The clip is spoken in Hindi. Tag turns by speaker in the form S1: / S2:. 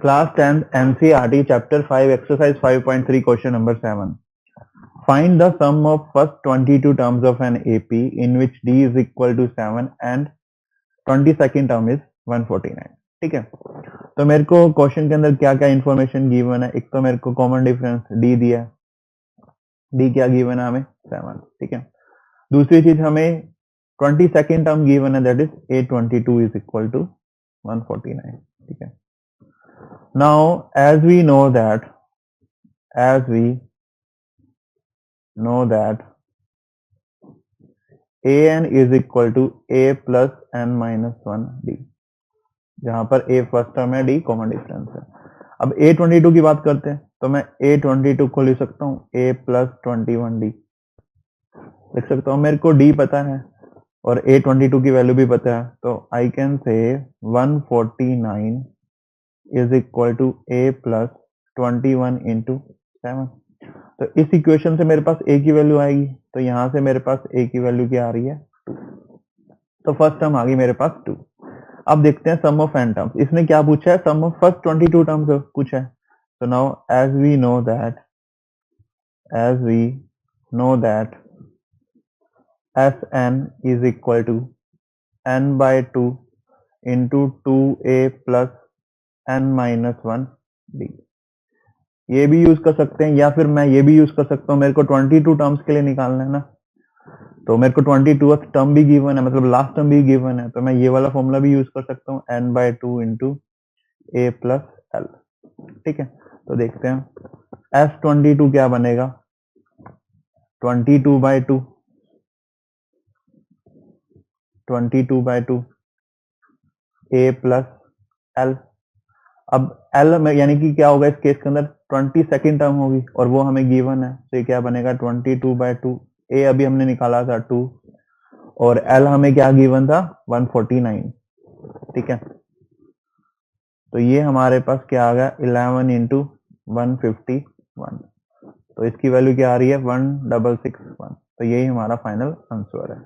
S1: Class 10th NCERT Chapter 5 Exercise 5.3 Question number 7. Find the sum of first 22 terms of an AP in which D is equal to 7 and 22nd term is 149. ठीक है, तो मेरे को क्वेश्चन के अंदर क्या क्या इंफॉर्मेशन गिवन है। एक तो मेरे को कॉमन डिफरेंस D दिया है, D क्या गिवन है हमें 7, ठीक है। दूसरी चीज हमें 22nd टर्म गिवन है, that is A22 is equal to 149, ठीक है। Now, as we know that an is equal to a plus n minus 1 d, जहां पर a फर्स्ट टर्म है, d कॉमन डिफरेंस है। अब a22 की बात करते हैं, तो मैं a22 को लिख सकता हूँ a plus 21d लिख सकता हूँ। मेरे को d पता है और a22 की वैल्यू भी पता है, तो आई can say 149 is equal to a plus 21 into 7। तो इस इक्वेशन से मेरे पास a की वैल्यू आएगी, तो यहां से मेरे पास a की वैल्यू क्या आ रही है 2। तो फर्स्ट टर्म आ गई मेरे पास 2। अब देखते हैं सम ऑफ n टर्म्स। इसने क्या पूछा है, सम ऑफ फर्स्ट 22 टर्म्स पूछा है। तो now as we know that Sn is equal to n by 2 into 2a plus n minus 1 d। ये भी यूज कर सकते हैं या फिर मैं ये भी यूज कर सकता हूँ। मेरे को 22 टर्म्स के लिए निकालना है ना, तो मेरे को 22th टर्म भी गिवन है, मतलब लास्ट टर्म भी गिवन है, तो मैं ये वाला फॉर्मूला भी यूज कर सकता हूँ n by 2 into a plus l, ठीक है। तो देखते हैं S22 क्या बनेगा, 22 बाय 2 a प्लस l। अब L में यानी कि क्या होगा इस केस के अंदर 22nd टर्म होगी और वो हमें गिवन है, तो ये क्या बनेगा 22 बाय 2। A अभी हमने निकाला था 2 और L हमें क्या गिवन था 149, ठीक है। तो ये हमारे पास क्या आ गया 11 इंटू 151, तो इसकी वैल्यू क्या आ रही है 1661। तो यही हमारा फाइनल आंसर है।